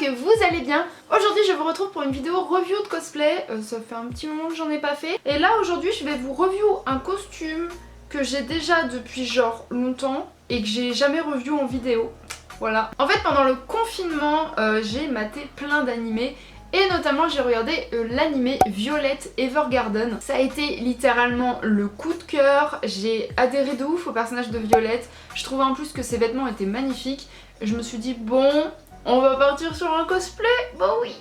que vous allez bien. Aujourd'hui je vous retrouve pour une vidéo review de cosplay, ça fait un petit moment que j'en ai pas fait. Et là aujourd'hui je vais vous review un costume que j'ai déjà depuis genre longtemps et que j'ai jamais review en vidéo. Voilà. En fait pendant le confinement j'ai maté plein d'animés. Et notamment j'ai regardé l'animé Violet Evergarden. Ça a été littéralement le coup de cœur. J'ai adhéré de ouf au personnage de Violet. Je trouvais en plus que ses vêtements étaient magnifiques. Je me suis dit bon, on va partir sur un cosplay. Bon oui.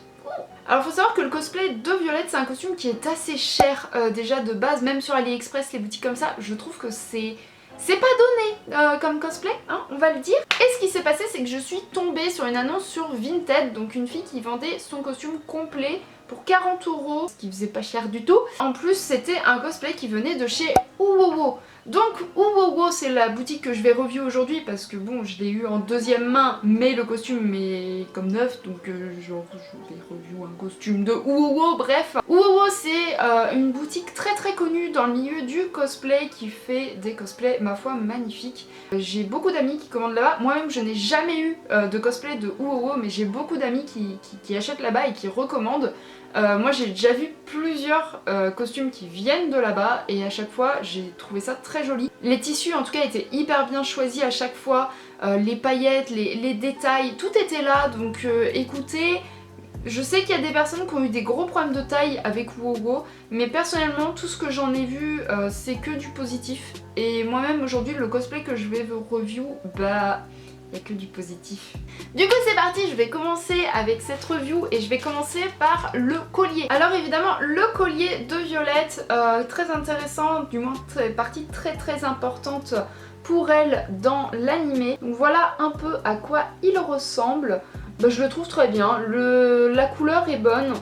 Alors faut savoir que le cosplay de Violet c'est un costume qui est assez cher déjà de base. Même sur AliExpress, les boutiques comme ça, je trouve que c'est pas donné comme cosplay, hein, on va le dire. Et ce qui s'est passé, c'est que je suis tombée sur une annonce sur Vinted, donc une fille qui vendait son costume complet pour 40 €, ce qui faisait pas cher du tout. En plus, c'était un cosplay qui venait de chez Uwowo. Donc Uwowo, c'est la boutique que je vais review aujourd'hui parce que bon, je l'ai eu en deuxième main, mais le costume est comme neuf, donc genre je vais review un costume de Uwowo. Bref, Uwowo c'est une boutique très connue dans le milieu du cosplay qui fait des cosplays ma foi magnifiques. J'ai beaucoup d'amis qui commandent là-bas. Moi-même je n'ai jamais eu de cosplay de Uwowo, mais j'ai beaucoup d'amis qui achètent là-bas et qui recommandent. Moi j'ai déjà vu plusieurs costumes qui viennent de là-bas et à chaque fois j'ai trouvé ça très joli. Les tissus en tout cas étaient hyper bien choisis à chaque fois, les paillettes, les détails, tout était là, donc écoutez, je sais qu'il y a des personnes qui ont eu des gros problèmes de taille avec Uwowo, mais personnellement tout ce que j'en ai vu c'est que du positif. Et moi-même aujourd'hui le cosplay que je vais vous review, bah il n'y a que du positif. Du coup c'est parti, je vais commencer avec cette review et je vais commencer par le collier. Alors évidemment le collier de Violette, très intéressant, du moins partie très importante pour elle dans l'animé. Donc voilà un peu à quoi il ressemble. Bah, je le trouve très bien, la couleur est bonne.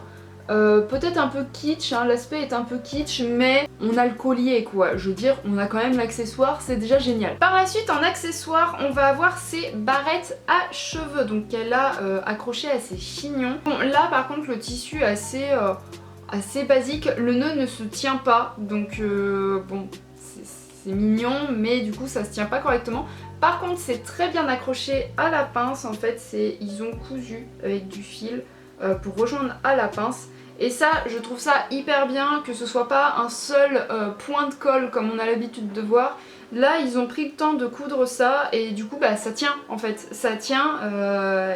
Peut-être un peu kitsch, hein, l'aspect est un peu kitsch, mais on a le collier quoi, je veux dire on a quand même l'accessoire, c'est déjà génial. Par la suite en accessoire on va avoir ces barrettes à cheveux, donc qu'elle a accrochées à ses chignons. Bon là par contre le tissu est assez basique, le nœud ne se tient pas, donc bon c'est mignon mais du coup ça se tient pas correctement. Par contre c'est très bien accroché à la pince, en fait ils ont cousu avec du fil pour rejoindre à la pince. Et ça, je trouve ça hyper bien, que ce soit pas un seul point de colle comme on a l'habitude de voir. Là, ils ont pris le temps de coudre ça et du coup, bah ça tient en fait. Ça tient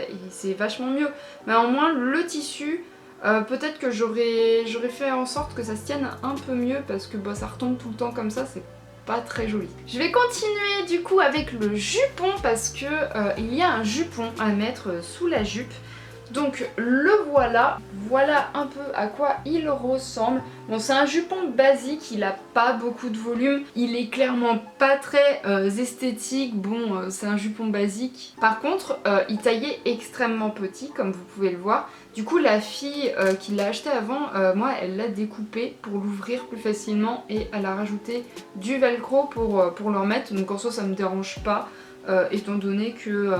et c'est vachement mieux. Mais au moins, le tissu, peut-être que j'aurais fait en sorte que ça se tienne un peu mieux parce que bah, ça retombe tout le temps comme ça, c'est pas très joli. Je vais continuer du coup avec le jupon parce que il y a un jupon à mettre sous la jupe. Donc le voilà, voilà un peu à quoi il ressemble. Bon c'est un jupon basique, il a pas beaucoup de volume, il est clairement pas très esthétique, bon c'est un jupon basique. Par contre il taillait extrêmement petit comme vous pouvez le voir. Du coup la fille qui l'a acheté avant, moi elle l'a découpé pour l'ouvrir plus facilement et elle a rajouté du velcro pour le remettre, donc en soi ça me dérange pas. Étant donné que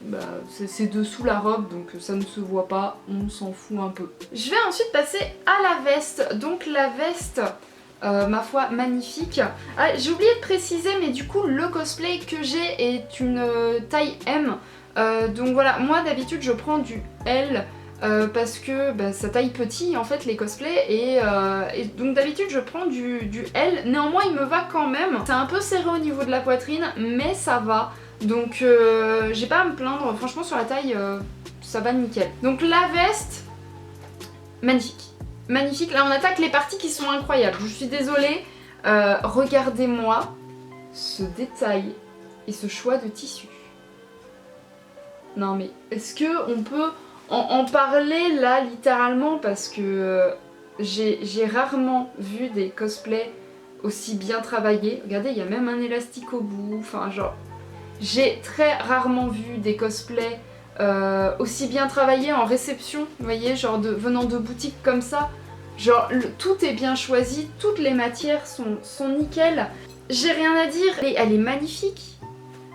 bah, c'est dessous la robe donc ça ne se voit pas, on s'en fout un peu. Je vais ensuite passer à la veste. Donc la veste, ma foi magnifique. Ah, j'ai oublié de préciser mais du coup le cosplay que j'ai est une taille M. Donc voilà, moi d'habitude je prends du L. Parce que bah, ça taille petit en fait les cosplays et donc d'habitude je prends du L, néanmoins il me va quand même. C'est un peu serré au niveau de la poitrine mais ça va, donc j'ai pas à me plaindre, franchement sur la taille ça va nickel. Donc la veste, magnifique, magnifique, là on attaque les parties qui sont incroyables, je suis désolée, regardez-moi ce détail et ce choix de tissu. Non mais est-ce que on peut en parler là littéralement parce que j'ai rarement vu des cosplays aussi bien travaillés. Regardez, il y a même un élastique au bout, enfin genre j'ai très rarement vu des cosplays aussi bien travaillés en réception, vous voyez, genre venant de boutiques comme ça. Genre tout est bien choisi, toutes les matières sont nickel. J'ai rien à dire, elle est magnifique.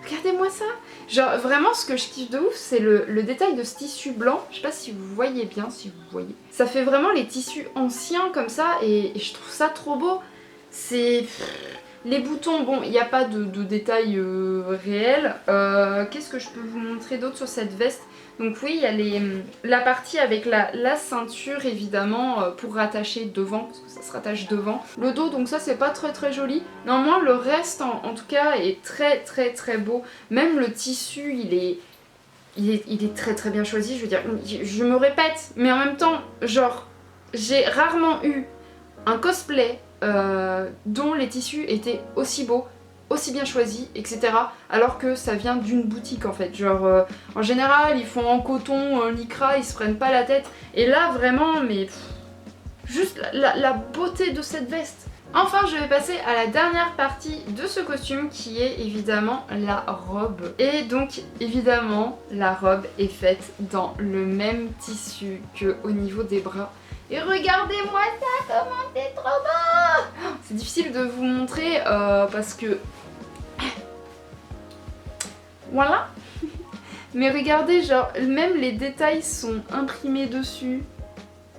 Regardez-moi ça. Genre vraiment ce que je kiffe de ouf c'est le détail de ce tissu blanc. Je sais pas si vous voyez bien, si vous voyez. Ça fait vraiment les tissus anciens comme ça et je trouve ça trop beau. C'est... Les boutons, bon il n'y a pas de détails réels. Qu'est-ce que je peux vous montrer d'autre sur cette veste? Donc oui, il y a la partie avec la ceinture évidemment pour rattacher devant, parce que ça se rattache devant. Le dos, donc ça c'est pas très joli. Néanmoins le reste en tout cas est très beau. Même le tissu il est très bien choisi. Je veux dire, je me répète, mais en même temps, genre, j'ai rarement eu un cosplay dont les tissus étaient aussi beaux, aussi bien choisis, etc. Alors que ça vient d'une boutique en fait. Genre, en général, ils font en coton, lycra, ils se prennent pas la tête. Et là, vraiment, mais juste la beauté de cette veste. Enfin, je vais passer à la dernière partie de ce costume qui est évidemment la robe. Et donc, évidemment, la robe est faite dans le même tissu qu'au niveau des bras. Et regardez-moi ça, comment c'est trop beau! C'est difficile de vous montrer parce que... Voilà. Mais regardez, genre, même les détails sont imprimés dessus.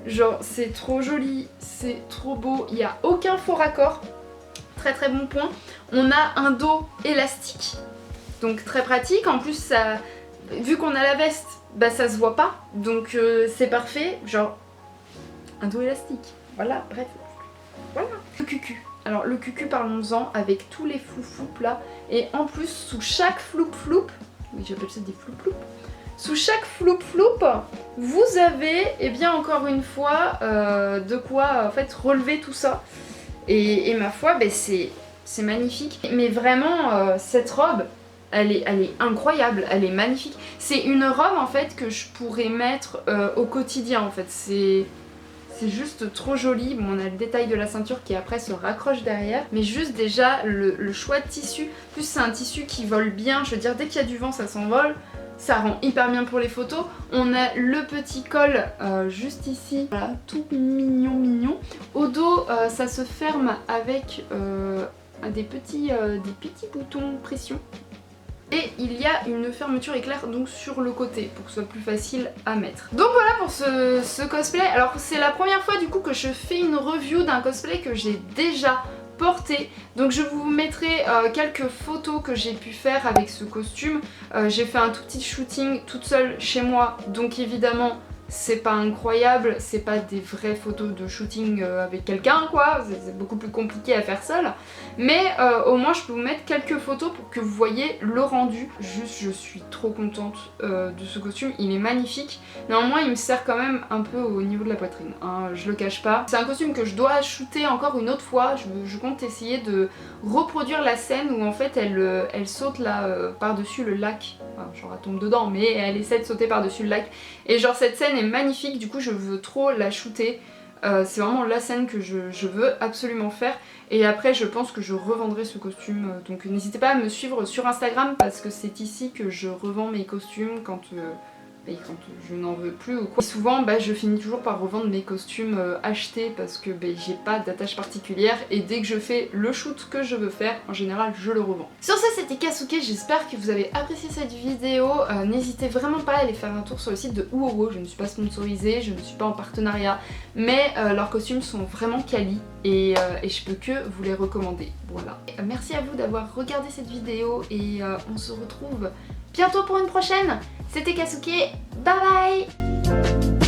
Genre, c'est trop joli, c'est trop beau, il n'y a aucun faux raccord. Très bon point. On a un dos élastique, donc très pratique. En plus, ça, vu qu'on a la veste, bah ça se voit pas, donc c'est parfait. Genre, un dos élastique. Voilà, bref. Voilà. Le cucu. Alors le cucu, parlons-en, avec tous les floup-floup là. Et en plus, sous chaque floup-floup, oui j'appelle ça des floup-floup, sous chaque floup-floup, vous avez, et bien encore une fois, de quoi en fait relever tout ça. Et ma foi, bah, c'est magnifique. Mais vraiment, cette robe, elle est incroyable, elle est magnifique. C'est une robe en fait que je pourrais mettre au quotidien en fait. C'est juste trop joli. Bon, on a le détail de la ceinture qui après se raccroche derrière. Mais juste déjà le choix de tissu. En plus c'est un tissu qui vole bien. Je veux dire, dès qu'il y a du vent ça s'envole. Ça rend hyper bien pour les photos. On a le petit col juste ici. Voilà, tout mignon. Au dos ça se ferme avec des petits boutons pression. Et il y a une fermeture éclair donc sur le côté pour que ce soit plus facile à mettre. Donc voilà pour ce cosplay. Alors c'est la première fois du coup que je fais une review d'un cosplay que j'ai déjà porté. Donc je vous mettrai quelques photos que j'ai pu faire avec ce costume. J'ai fait un tout petit shooting toute seule chez moi, donc évidemment c'est pas incroyable, c'est pas des vraies photos de shooting avec quelqu'un quoi, c'est beaucoup plus compliqué à faire seul. Mais au moins je peux vous mettre quelques photos pour que vous voyez le rendu. Juste je suis trop contente de ce costume, il est magnifique. Néanmoins il me sert quand même un peu au niveau de la poitrine, hein, je le cache pas. C'est un costume que je dois shooter encore une autre fois, je compte essayer de reproduire la scène où en fait elle saute là par-dessus le lac. Enfin, genre elle tombe dedans mais elle essaie de sauter par-dessus le lac. Et genre cette scène est magnifique, du coup je veux trop la shooter. C'est vraiment la scène que je veux absolument faire. Et après je pense que je revendrai ce costume. Donc n'hésitez pas à me suivre sur Instagram parce que c'est ici que je revends mes costumes quand je n'en veux plus ou quoi. Et souvent je finis toujours par revendre mes costumes achetés parce que j'ai pas d'attache particulière et dès que je fais le shoot que je veux faire, en général je le revends. Sur ce c'était Kasuke, j'espère que vous avez apprécié cette vidéo. N'hésitez vraiment pas à aller faire un tour sur le site de Uowo, je ne suis pas sponsorisée, je ne suis pas en partenariat, mais leurs costumes sont vraiment quali et je peux que vous les recommander. Voilà. Merci à vous d'avoir regardé cette vidéo et on se retrouve bientôt pour une prochaine. C'était Kasuke, bye bye.